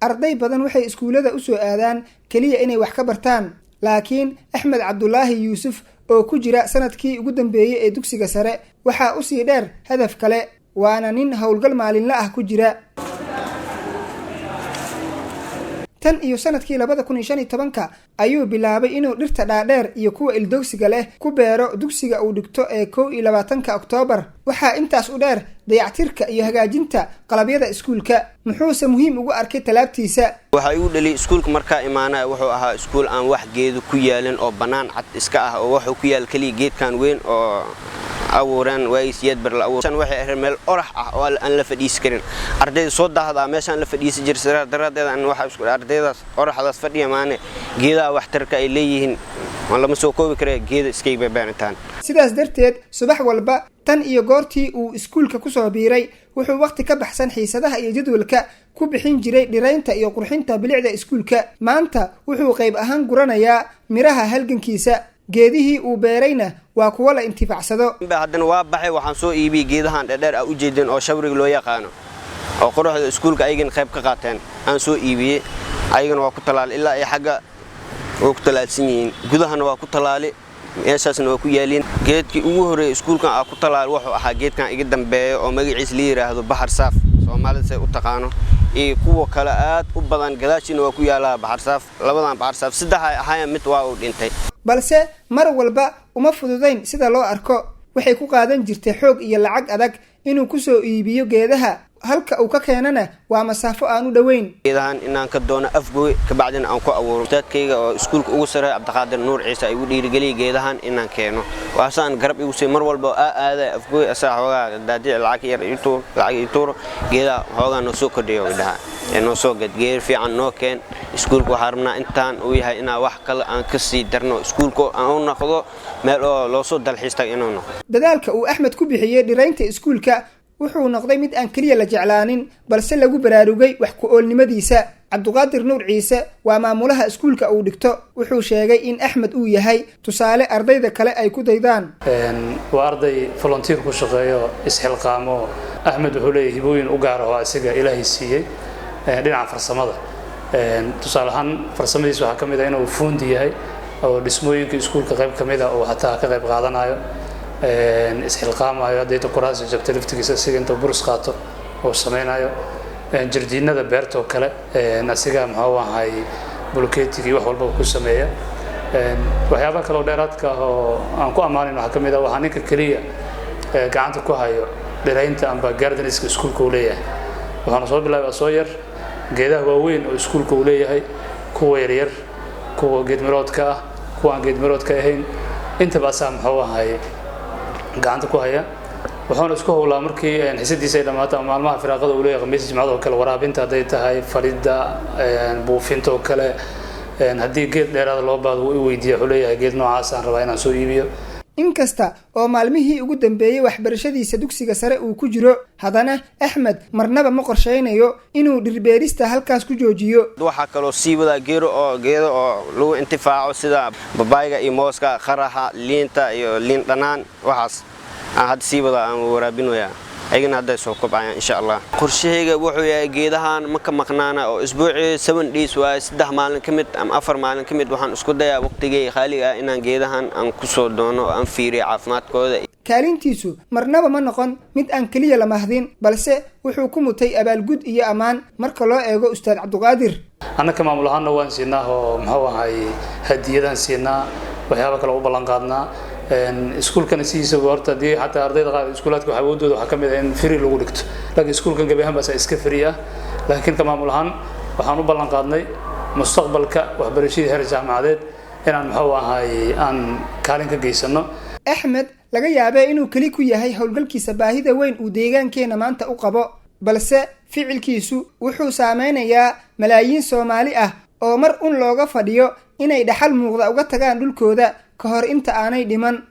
arday badan waxay iskuulada u soo aadaan kaliya inay wax ka bartaan, laakiin Axmed Cabdullaahi Yuusuf oo ku jira sanadkii ugu dambeeyay ee dugsiga sare waxa uu sii dheer hadaf kale, waana nin howlgal maalinle ah ku jira. tan iyo sanadkii 2015 ayuu bilaabay inuu dhirta dhaadheer iyo kuwa ildogsiga leh ku beero dugsiga uu dhigto ee 21 Oktoobar. waxaa intaas u dheer dayactirka iyo hagaajinta qalabyada iskuulka. muxuuse muhiim ugu arkay talaabtiisa? waxa uu dhalay iskuulka markaa imaanay wuxuu ahaa iskuul aan wax geedo ku yaalin oo banaan cad iska ah oo wuxuu ku yaal kaliya geedkan weyn oo awooran waayisiyad bar la awooran waxay ahayd meel orax ah oo aan la fadhiis karin. ardayda soo daahda meeshaan la fadhiis jiray daradeeda aan waxa isku ardaydaas oraxdaas fadhiya maane geedaha wax tarka ay leeyihiin lama soo koobi karo geedo iskay beebantaan. sidaas darteed subax walba tan iyo goortii uu iskuulka ku soo biiray wuxuu waqti ka baxsan xiisadaha iyo jadwalka ku bixin jiray dhiraynta iyo qurxinta bilicda iskuulka. maanta wuxuu qayb ahaan guranayaa miraha halgankiisa. geedihii uu beerayna waa kuwa la intifaacsado. haddana waa baxay waxaan soo iibiyay geedahan dheer u jeedin oo shawriga loo yaqaano oo quruxda iskuulka ayagana qayb ka qaateen aan soo iibiyay. ayagana waa ku talaal ilaa ay xagga oo ku talaalsan yihiin gudahana waa ku talaali meeshaasna waa ku yaaliin. geedkii ugu horeeyay iskuulkan ku talaal wuxuu ahaa geedkan iga dambeeyo oo magaciisa la yiraahdo Bahar Saaf Soomaalida say u taqaano iyo kuwa kale aad u badan gadaashina waa ku yaala Bahar Saaf. labadan Bahar Saaf saddex ay ahaayeen mid waa uu dhintay. balse mar walba uma fududayn sida loo arko. waxay ku qaadan jirtay xoog iyo lacag adag inuu ku soo iibiyo geedaha, halka uu ka keenana waa masaafo aan u dhaweyn. geedahan inaan ka doono afgooy ka bacdina aan ku awooro dadkayga oo iskuulka ugu sareeyo Cabdiqaadir Nuur Ciise ay u dhiirigeliyay geedahan inaan keeno. waasaan garab igu sii mar walba aada afgooy asaa xoogaa daadic lacag yar iyo geedaha xoogaa noo soo kordhiyo dhaha inoo soo geed fiican noo keen. iskuulku waxaan rabnaa intaan uu yahay inaan wax kale aan ka sii darno iskuulku aan u noqdo meel oo loo soo dalxiistay inuu noqdo. dadaalka uu Axmed ku bixiyay dhiraynta iskuulka wuxuu noqday mid aan kaliya la jeclaanin balse lagu baraarugay wax ku oolnimadiisa. Cabdiqaadir Nuur Ciise waa maamulaha iskuulka uu dhigto. wuxuu sheegay in Axmed uu yahay tusaale ardayda kale ay ku daydaan. waa arday volunteer ku shaqeeyo isxilqaamo. Axmed wuxuu leeyahay hibooyin u gaar ah oo asiga Ilaahay siiyay dhinaca farsamada. tusaale ahaan farsamadiisa waxaa kamid ah inuu fuundi yahay oo dhismooyinka iskuulka qayb kamid ah oo hataa ka qayb qaadanayo isxilqaamayo hadday kuraas jabtay laftigiisa asiga inta burus qaato oo sameynayo. jardiinada beerta oo kale asiga muxuu ahay bulkeetigii wax walba ku sameeya. waxyaabo kale oo dheeraadka oo aan ku ammaanayno waxaa kamid ah waxaa ninka kaliya gacanta ku hayo dhiraynta amba gardenerska iskuulka uu leeyahay. waxaana soo bilaabay soo yar geedaha waaweyn oo iskuulka uu leeyahay, kuwa yaryar, kuwa geed miroodka ah, kuwa aan geed miroodka ahayn, intaba asaa muxuu ahay gacanta ku haya. waxaana isku howlaa markii xisadiisa ay dhamaato maalmaha firaaqada uu leeyahay khamiis jimcada oo kale waraabinta haday tahay falida buufinta oo kale haddii geed dheeraad loo baado uu weydiiyo wuxuu leeyahay geed noocaas aan rabaa inaan soo iibiyo. inkasta oo maalmihii ugu dambeeyay waxbarashadiisa dugsiga sare uu ku jiro, haddana Axmed marnaba ma qorsheynayo inuu dhirbeerista halkaas ku joojiyo. waxa kale oo sii wada geedo oo lagu intifaaco sida babayga iyo mooska, qaraha, liinta iyo liin dhanaan waxaas had sii wada aan waraabinayaa. ayagana hadda soo kobcayaan insha Allah. qorshahayga wuxuu yahay geedahan ma ka maqnaana oo isbuucii 7 days waa 3 maalin kamid ama 4 maalin kamid waxaan isku dayaa waqtigay khaaliga inaan geedahan aan ku soo doono aan fiiriyo caafimaadkooda. kaalintiisu marnaba ma noqon mid aan kaliya la mahdin balse wuxuu ku mutay abaalgud iyo amaan marka loo eego Ustaad Cabdiqaadir. annaka maamulahaana waan siinaa oo muxuu ahay hadiyadan siinaa waxyaabo kale u ballan qaadnaa. iskuulkan siisa horta hadii hatta ardayda qaar iskuulaadka waxa wadooda waxa kamid ah in free lagu dhigto, laakiin iskuulkan gabi ahaan baa iska free ah. laakiin ka maamulahan waxaan u ballan qaadnay mustaqbalka waxbarashada heer jaamacadeed inaan muxuu ahay aan kaalin ka geysano. Axmed laga yaabay inuu kali ku yahay howlgalkiisa baahida weyn uu deegaankeena maanta u qabo, balse ficilkiisu wuxuu saameynayaa malaayiin Soomaali ah oo mar looga fadhiyo inay dhaxal muuqda uga tagaan dhulkooda ka hor inta aanay dhiman.